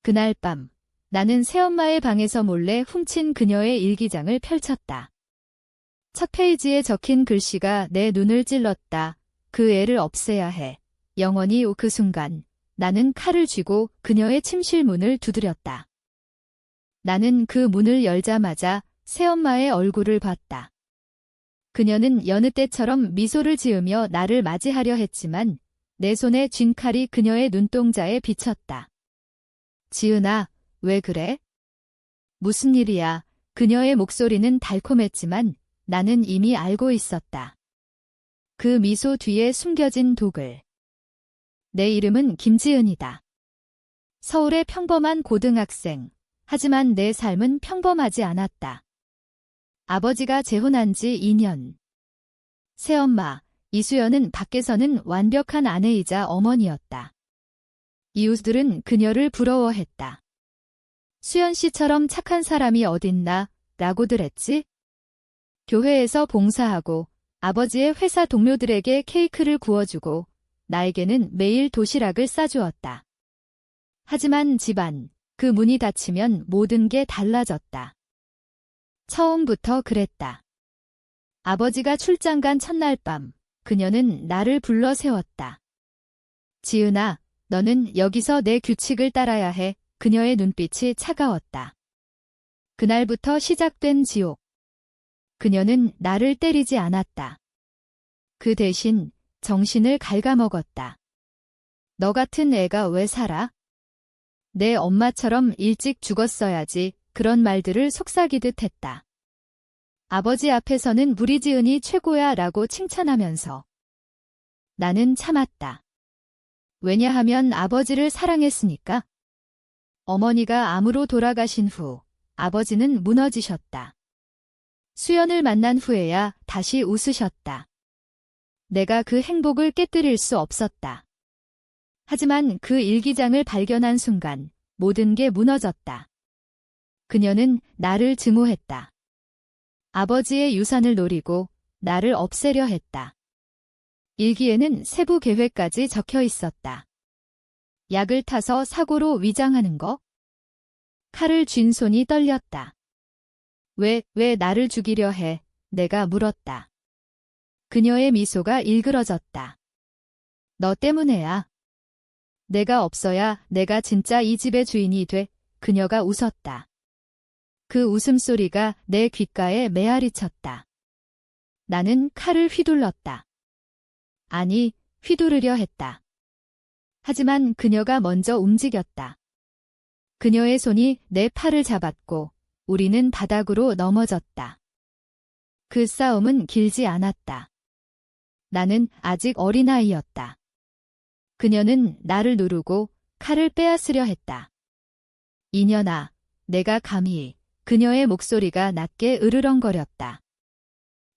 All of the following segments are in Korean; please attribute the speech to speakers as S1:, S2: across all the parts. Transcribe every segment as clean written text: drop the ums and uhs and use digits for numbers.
S1: 그날 밤, 나는 새엄마의 방에서 몰래 훔친 그녀의 일기장을 펼쳤다. 첫 페이지에 적힌 글씨가 내 눈을 찔렀다. 그 애를 없애야 해. 영원히. 그 순간, 나는 칼을 쥐고 그녀의 침실 문을 두드렸다. 나는 그 문을 열자마자 새엄마의 얼굴을 봤다. 그녀는 여느 때처럼 미소를 지으며 나를 맞이하려 했지만 내 손에 쥔 칼이 그녀의 눈동자에 비쳤다. 지은아, 왜 그래? 무슨 일이야? 그녀의 목소리는 달콤했지만 나는 이미 알고 있었다. 그 미소 뒤에 숨겨진 독을. 내 이름은 김지은이다. 서울의 평범한 고등학생. 하지만 내 삶은 평범하지 않았다. 아버지가 재혼한 지 2년. 새엄마, 이수연은 밖에서는 완벽한 아내이자 어머니였다. 이웃들은 그녀를 부러워했다. 수연 씨처럼 착한 사람이 어딨나, 라고들 했지? 교회에서 봉사하고 아버지의 회사 동료들에게 케이크를 구워주고 나에게는 매일 도시락을 싸주었다. 하지만 집안, 그 문이 닫히면 모든 게 달라졌다. 처음부터 그랬다. 아버지가 출장 간 첫날 밤, 그녀는 나를 불러 세웠다. 지은아, 너는 여기서 내 규칙을 따라야 해. 그녀의 눈빛이 차가웠다. 그날부터 시작된 지옥. 그녀는 나를 때리지 않았다. 그 대신 정신을 갉아먹었다. 너 같은 애가 왜 살아? 내 엄마처럼 일찍 죽었어야지. 그런 말들을 속삭이듯 했다. 아버지 앞에서는 우리 지은이 최고야 라고 칭찬하면서. 나는 참았다. 왜냐하면 아버지를 사랑했으니까. 어머니가 암으로 돌아가신 후 아버지는 무너지셨다. 수연을 만난 후에야 다시 웃으셨다. 내가 그 행복을 깨뜨릴 수 없었다. 하지만 그 일기장을 발견한 순간 모든 게 무너졌다. 그녀는 나를 증오했다. 아버지의 유산을 노리고 나를 없애려 했다. 일기에는 세부 계획까지 적혀 있었다. 약을 타서 사고로 위장하는 거? 칼을 쥔 손이 떨렸다. 왜 나를 죽이려 해? 내가 물었다. 그녀의 미소가 일그러졌다. 너 때문에야. 내가 없어야 내가 진짜 이 집의 주인이 돼. 그녀가 웃었다. 그 웃음소리가 내 귓가에 메아리 쳤다. 나는 칼을 휘둘렀다. 아니, 휘두르려 했다. 하지만 그녀가 먼저 움직였다. 그녀의 손이 내 팔을 잡았고 우리는 바닥으로 넘어졌다. 그 싸움은 길지 않았다. 나는 아직 어린아이였다. 그녀는 나를 누르고 칼을 빼앗으려 했다. 이년아, 내가 감히. 그녀의 목소리가 낮게 으르렁거렸다.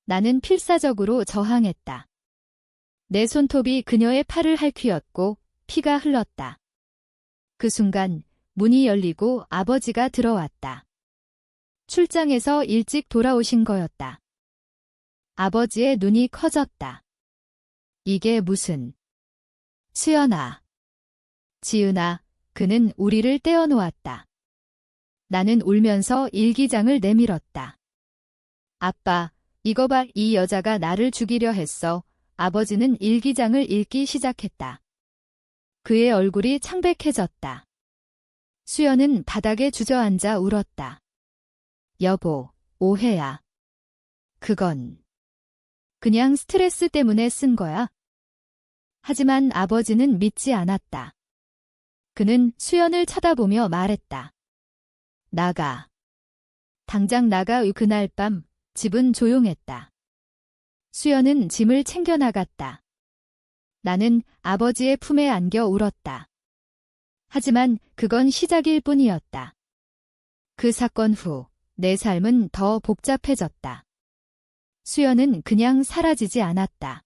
S1: 나는 필사적으로 저항했다. 내 손톱이 그녀의 팔을 핥히었고 피가 흘렀다. 그 순간 문이 열리고 아버지가 들어왔다. 출장에서 일찍 돌아오신 거였다. 아버지의 눈이 커졌다. 이게 무슨... 수연아. 지은아, 그는 우리를 떼어놓았다. 나는 울면서 일기장을 내밀었다. 아빠, 이거 봐, 이 여자가 나를 죽이려 했어. 아버지는 일기장을 읽기 시작했다. 그의 얼굴이 창백해졌다. 수연은 바닥에 주저앉아 울었다. 여보, 오해야. 그건 그냥 스트레스 때문에 쓴 거야. 하지만 아버지는 믿지 않았다. 그는 수연을 쳐다보며 말했다. 나가. 당장 나가. 그날 밤 집은 조용했다. 수연은 짐을 챙겨 나갔다. 나는 아버지의 품에 안겨 울었다. 하지만 그건 시작일 뿐이었다. 그 사건 후 내 삶은 더 복잡해졌다. 수연은 그냥 사라지지 않았다.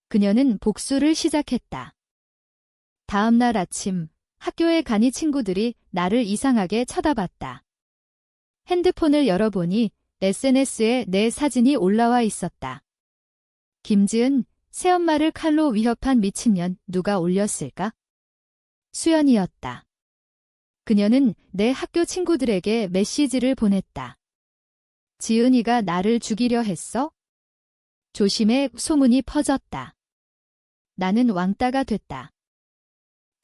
S1: 그녀는 복수를 시작했다. 다음 날 아침 학교에 가니 친구들이 나를 이상하게 쳐다봤다. 핸드폰을 열어보니 SNS에 내 사진이 올라와 있었다. 김지은, 새엄마를 칼로 위협한 미친년 누가 올렸을까? 수연이었다. 그녀는 내 학교 친구들에게 메시지를 보냈다. 지은이가 나를 죽이려 했어? 조심해. 소문이 퍼졌다. 나는 왕따가 됐다.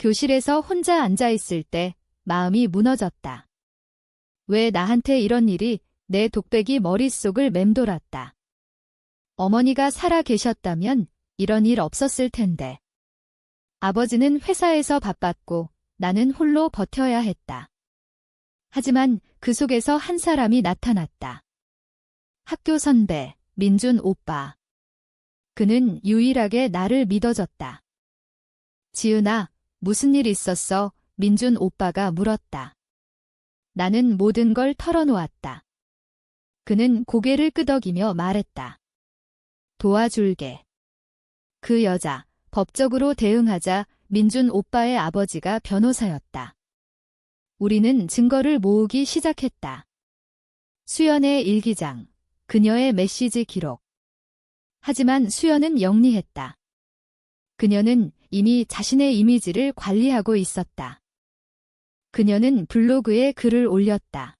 S1: 교실에서 혼자 앉아 있을 때 마음이 무너졌다. 왜 나한테 이런 일이? 내 독백이 머릿속을 맴돌았다. 어머니가 살아 계셨다면 이런 일 없었을 텐데. 아버지는 회사에서 바빴고 나는 홀로 버텨야 했다. 하지만 그 속에서 한 사람이 나타났다. 학교 선배, 민준 오빠. 그는 유일하게 나를 믿어줬다. 지은아, 무슨 일 있었어? 민준 오빠가 물었다. 나는 모든 걸 털어놓았다. 그는 고개를 끄덕이며 말했다. 도와줄게. 그 여자, 법적으로 대응하자. 민준 오빠의 아버지가 변호사였다. 우리는 증거를 모으기 시작했다. 수연의 일기장, 그녀의 메시지 기록. 하지만 수연은 영리했다. 그녀는 이미 자신의 이미지를 관리하고 있었다. 그녀는 블로그에 글을 올렸다.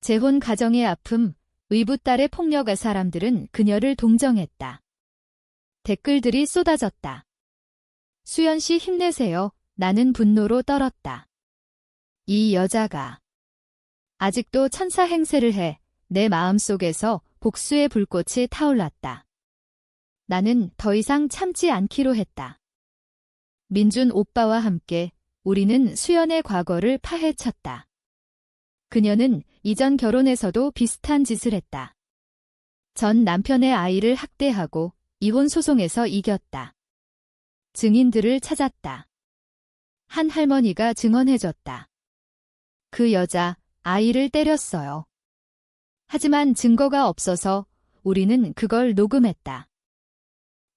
S1: 재혼 가정의 아픔, 의붓딸의 폭력의 사람들은 그녀를 동정했다. 댓글들이 쏟아졌다. 수연 씨 힘내세요. 나는 분노로 떨었다. 이 여자가 아직도 천사 행세를 해. 내 마음속에서 복수의 불꽃이 타올랐다. 나는 더 이상 참지 않기로 했다. 민준 오빠와 함께 우리는 수연의 과거를 파헤쳤다. 그녀는 이전 결혼에서도 비슷한 짓을 했다. 전 남편의 아이를 학대하고 이혼 소송에서 이겼다. 증인들을 찾았다. 한 할머니가 증언해줬다. 그 여자, 아이를 때렸어요. 하지만 증거가 없어서 우리는 그걸 녹음했다.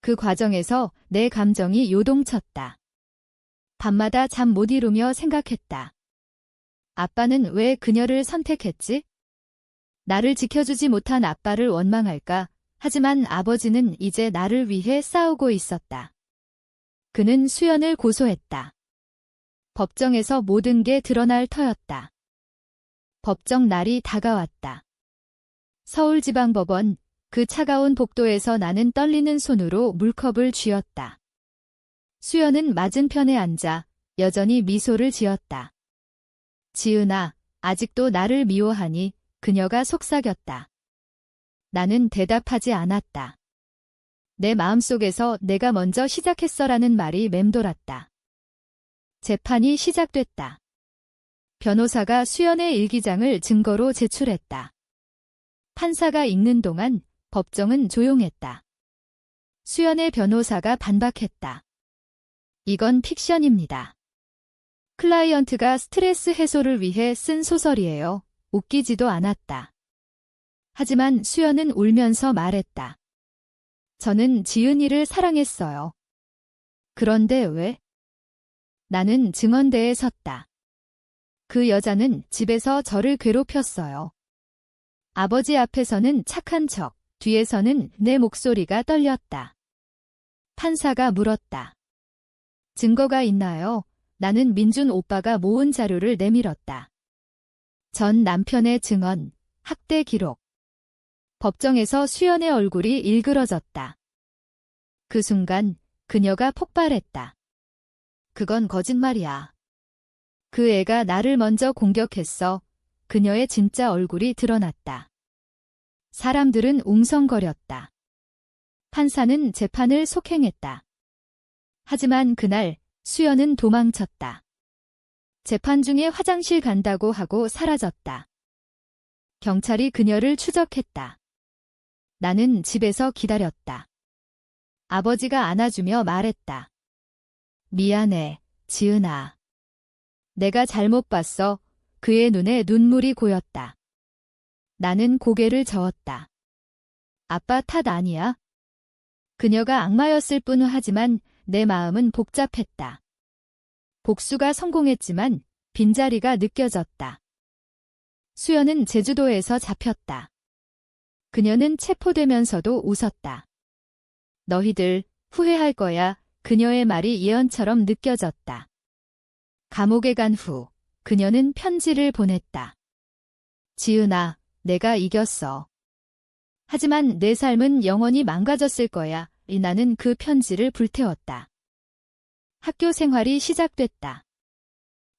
S1: 그 과정에서 내 감정이 요동쳤다. 밤마다 잠 못 이루며 생각했다. 아빠는 왜 그녀를 선택했지? 나를 지켜주지 못한 아빠를 원망할까? 하지만 아버지는 이제 나를 위해 싸우고 있었다. 그는 수연을 고소했다. 법정에서 모든 게 드러날 터였다. 법정 날이 다가왔다. 서울지방법원, 그 차가운 복도에서 나는 떨리는 손으로 물컵을 쥐었다. 수연은 맞은편에 앉아 여전히 미소를 지었다. 지은아, 아직도 나를 미워하니? 그녀가 속삭였다. 나는 대답하지 않았다. 내 마음속에서 내가 먼저 시작했어라는 말이 맴돌았다. 재판이 시작됐다. 변호사가 수연의 일기장을 증거로 제출했다. 판사가 읽는 동안 법정은 조용했다. 수연의 변호사가 반박했다. 이건 픽션입니다. 클라이언트가 스트레스 해소를 위해 쓴 소설이에요. 웃기지도 않았다. 하지만 수연은 울면서 말했다. 저는 지은이를 사랑했어요. 그런데 왜? 나는 증언대에 섰다. 그 여자는 집에서 저를 괴롭혔어요. 아버지 앞에서는 착한 척, 뒤에서는 내 목소리가 떨렸다. 판사가 물었다. 증거가 있나요? 나는 민준 오빠가 모은 자료를 내밀었다. 전 남편의 증언, 학대 기록. 법정에서 수연의 얼굴이 일그러졌다. 그 순간 그녀가 폭발했다. 그건 거짓말이야. 그 애가 나를 먼저 공격했어. 그녀의 진짜 얼굴이 드러났다. 사람들은 웅성거렸다. 판사는 재판을 속행했다. 하지만 그날 수연은 도망쳤다. 재판 중에 화장실 간다고 하고 사라졌다. 경찰이 그녀를 추적했다. 나는 집에서 기다렸다. 아버지가 안아주며 말했다. 미안해, 지은아. 내가 잘못 봤어. 그의 눈에 눈물이 고였다. 나는 고개를 저었다. 아빠 탓 아니야? 그녀가 악마였을 뿐 하지만 내 마음은 복잡했다. 복수가 성공했지만 빈자리가 느껴졌다. 수연은 제주도에서 잡혔다. 그녀는 체포되면서도 웃었다. 너희들 후회할 거야. 그녀의 말이 예언처럼 느껴졌다. 감옥에 간 후 그녀는 편지를 보냈다. 지은아, 내가 이겼어. 하지만 내 삶은 영원히 망가졌을 거야. 나는 그 편지를 불태웠다. 학교 생활이 시작됐다.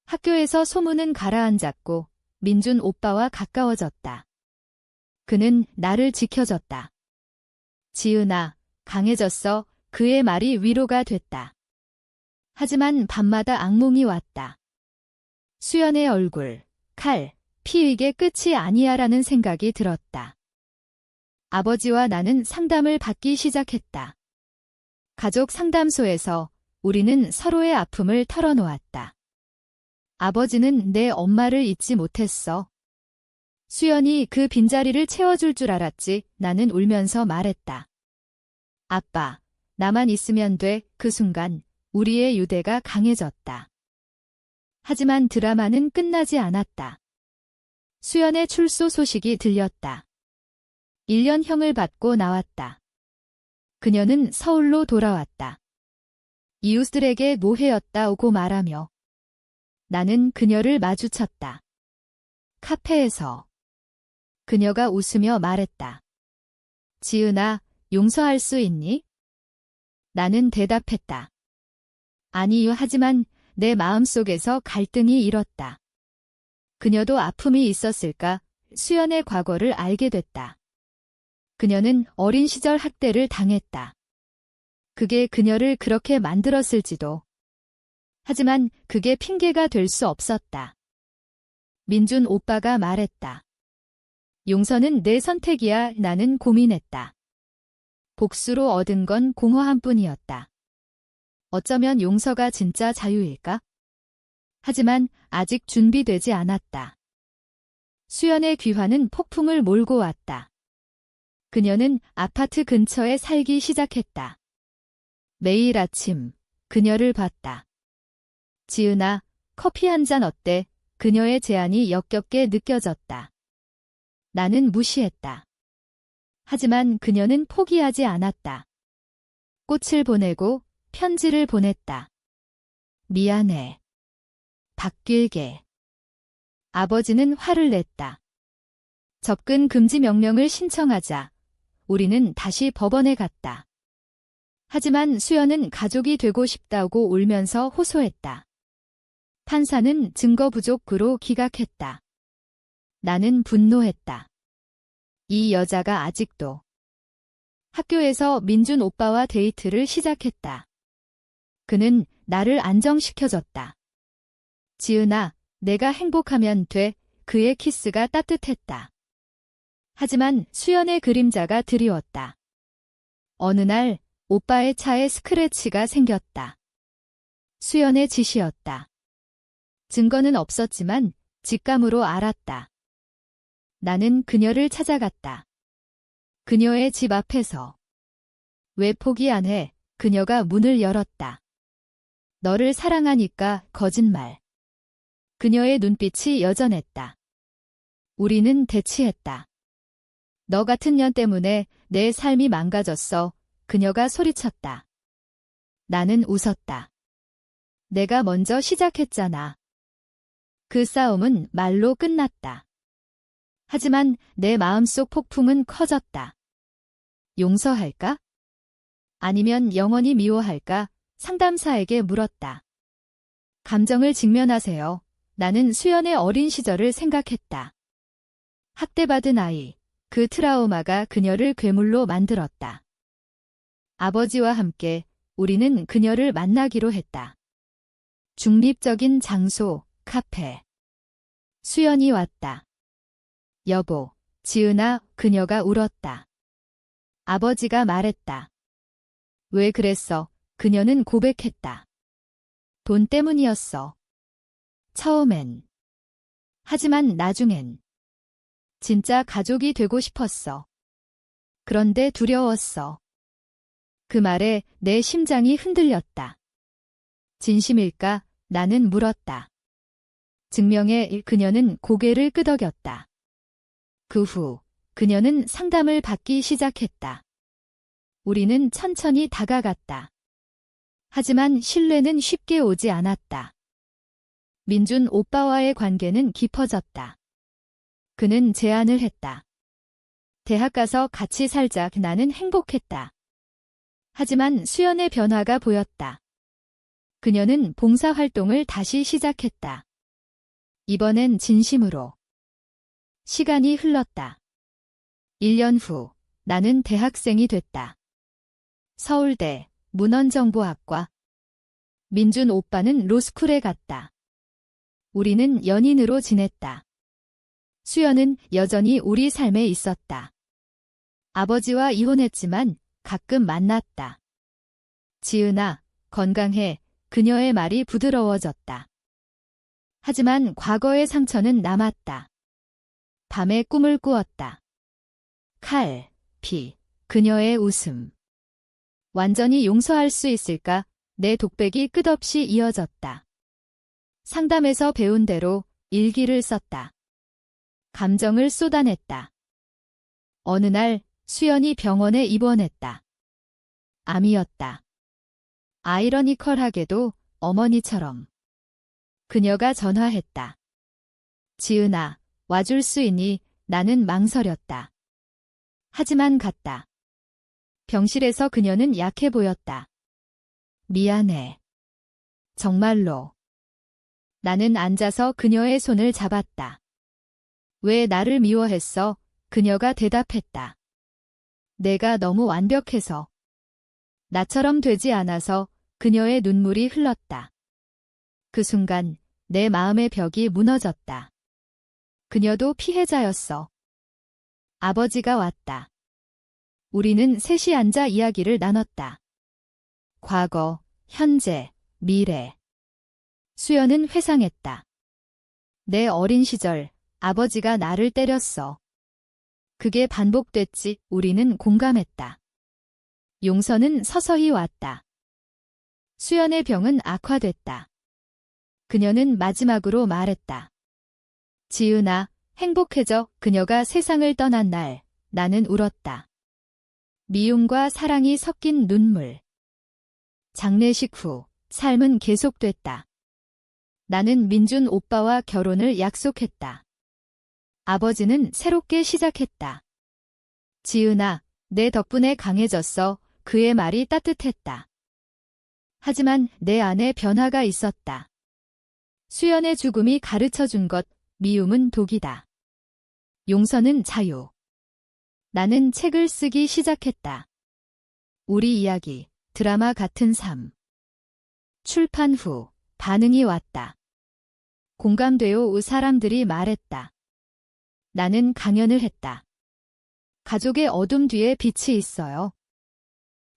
S1: 학교에서 소문은 가라앉았고 민준 오빠와 가까워졌다. 그는 나를 지켜줬다. 지은아, 강해졌어. 그의 말이 위로가 됐다. 하지만 밤마다 악몽이 왔다. 수연의 얼굴, 칼, 피 이게 끝이 아니야라는 생각이 들었다. 아버지와 나는 상담을 받기 시작했다. 가족 상담소에서 우리는 서로의 아픔을 털어놓았다. 아버지는 내 엄마를 잊지 못했어. 수연이 그 빈자리를 채워줄 줄 알았지. 나는 울면서 말했다. 아빠, 나만 있으면 돼. 그 순간 우리의 유대가 강해졌다. 하지만 드라마는 끝나지 않았다. 수연의 출소 소식이 들렸다. 1년형을 받고 나왔다. 그녀는 서울로 돌아왔다. 이웃들에게 노예였다고 말하며 나는 그녀를 마주쳤다. 카페에서 그녀가 웃으며 말했다. 지은아, 용서할 수 있니? 나는 대답했다. 아니요. 하지만 내 마음속에서 갈등이 일었다. 그녀도 아픔이 있었을까? 수연의 과거를 알게 됐다. 그녀는 어린 시절 학대를 당했다. 그게 그녀를 그렇게 만들었을지도. 하지만 그게 핑계가 될 수 없었다. 민준 오빠가 말했다. 용서는 내 선택이야. 나는 고민했다. 복수로 얻은 건 공허함 뿐이었다. 어쩌면 용서가 진짜 자유일까? 하지만 아직 준비되지 않았다. 수연의 귀환은 폭풍을 몰고 왔다. 그녀는 아파트 근처에 살기 시작했다. 매일 아침 그녀를 봤다. 지은아, 커피 한 잔 어때? 그녀의 제안이 역겹게 느껴졌다. 나는 무시했다. 하지만 그녀는 포기하지 않았다. 꽃을 보내고 편지를 보냈다. 미안해. 바뀔게. 아버지는 화를 냈다. 접근 금지 명령을 신청하자 우리는 다시 법원에 갔다. 하지만 수연은 가족이 되고 싶다고 울면서 호소했다. 판사는 증거 부족으로 기각했다. 나는 분노했다. 이 여자가 아직도. 학교에서 민준 오빠와 데이트를 시작했다. 그는 나를 안정시켜줬다. 지은아, 내가 행복하면 돼. 그의 키스가 따뜻했다. 하지만 수연의 그림자가 드리웠다. 어느 날 오빠의 차에 스크래치가 생겼다. 수연의 짓이었다. 증거는 없었지만 직감으로 알았다. 나는 그녀를 찾아갔다. 그녀의 집 앞에서. 왜 포기 안 해? 그녀가 문을 열었다. 너를 사랑하니까. 거짓말. 그녀의 눈빛이 여전했다. 우리는 대치했다. 너 같은 년 때문에 내 삶이 망가졌어. 그녀가 소리쳤다. 나는 웃었다. 내가 먼저 시작했잖아. 그 싸움은 말로 끝났다. 하지만 내 마음속 폭풍은 커졌다. 용서할까? 아니면 영원히 미워할까? 상담사에게 물었다. 감정을 직면하세요. 나는 수연의 어린 시절을 생각했다. 학대받은 아이, 그 트라우마가 그녀를 괴물로 만들었다. 아버지와 함께 우리는 그녀를 만나기로 했다. 중립적인 장소, 카페. 수연이 왔다. 여보, 지은아, 그녀가 울었다. 아버지가 말했다. 왜 그랬어? 그녀는 고백했다. 돈 때문이었어. 처음엔. 하지만 나중엔. 진짜 가족이 되고 싶었어. 그런데 두려웠어. 그 말에 내 심장이 흔들렸다. 진심일까? 나는 물었다. 증명해. 그녀는 고개를 끄덕였다. 그 후 그녀는 상담을 받기 시작했다. 우리는 천천히 다가갔다. 하지만 신뢰는 쉽게 오지 않았다. 민준 오빠와의 관계는 깊어졌다. 그는 제안을 했다. 대학 가서 같이 살자. 나는 행복했다. 하지만 수연의 변화가 보였다. 그녀는 봉사활동을 다시 시작했다. 이번엔 진심으로. 시간이 흘렀다. 1년 후, 나는 대학생이 됐다. 서울대 문헌정보학과. 민준 오빠는 로스쿨에 갔다. 우리는 연인으로 지냈다. 수연은 여전히 우리 삶에 있었다. 아버지와 이혼했지만 가끔 만났다. 지은아, 건강해. 그녀의 말이 부드러워졌다. 하지만 과거의 상처는 남았다. 밤에 꿈을 꾸었다. 칼, 피, 그녀의 웃음. 완전히 용서할 수 있을까? 내 독백이 끝없이 이어졌다. 상담에서 배운 대로 일기를 썼다. 감정을 쏟아냈다. 어느 날 수연이 병원에 입원했다. 암이었다. 아이러니컬하게도 어머니처럼. 그녀가 전화했다. 지은아, 와줄 수 있니? 나는 망설였다. 하지만 갔다. 병실에서 그녀는 약해 보였다. 미안해. 정말로. 나는 앉아서 그녀의 손을 잡았다. 왜 나를 미워했어? 그녀가 대답했다. 내가 너무 완벽해서. 나처럼 되지 않아서. 그녀의 눈물이 흘렀다. 그 순간 내 마음의 벽이 무너졌다. 그녀도 피해자였어. 아버지가 왔다. 우리는 셋이 앉아 이야기를 나눴다. 과거, 현재, 미래. 수연은 회상했다. 내 어린 시절, 아버지가 나를 때렸어. 그게 반복됐지. 우리는 공감했다. 용서는 서서히 왔다. 수연의 병은 악화됐다. 그녀는 마지막으로 말했다. 지은아, 행복해져. 그녀가 세상을 떠난 날, 나는 울었다. 미움과 사랑이 섞인 눈물. 장례식 후, 삶은 계속됐다. 나는 민준 오빠와 결혼을 약속했다. 아버지는 새롭게 시작했다. 지은아, 내 덕분에 강해졌어. 그의 말이 따뜻했다. 하지만 내 안에 변화가 있었다. 수연의 죽음이 가르쳐준 것, 미움은 독이다. 용서는 자유. 나는 책을 쓰기 시작했다. 우리 이야기, 드라마 같은 삶. 출판 후 반응이 왔다. 공감돼요. 사람들이 말했다. 나는 강연을 했다. 가족의 어둠 뒤에 빛이 있어요.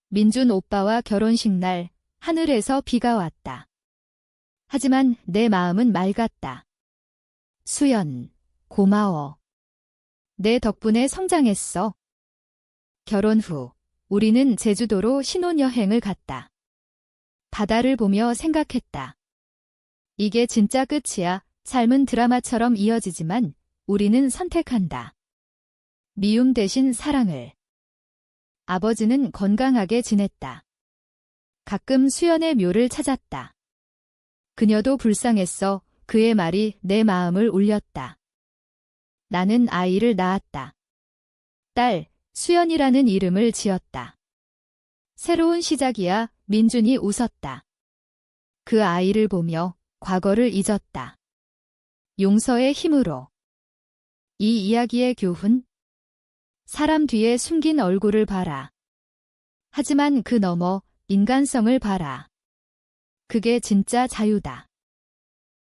S1: 민준 오빠와 결혼식 날 하늘에서 비가 왔다. 하지만 내 마음은 맑았다. 수연, 고마워. 내 덕분에 성장했어. 결혼 후 우리는 제주도로 신혼여행을 갔다. 바다를 보며 생각했다. 이게 진짜 끝이야. 삶은 드라마처럼 이어지지만 우리는 선택한다. 미움 대신 사랑을. 아버지는 건강하게 지냈다. 가끔 수연의 묘를 찾았다. 그녀도 불쌍했어. 그의 말이 내 마음을 울렸다. 나는 아이를 낳았다. 딸, 수연이라는 이름을 지었다. 새로운 시작이야. 민준이 웃었다. 그 아이를 보며 과거를 잊었다. 용서의 힘으로. 이 이야기의 교훈? 사람 뒤에 숨긴 얼굴을 봐라. 하지만 그 너머 인간성을 봐라. 그게 진짜 자유다.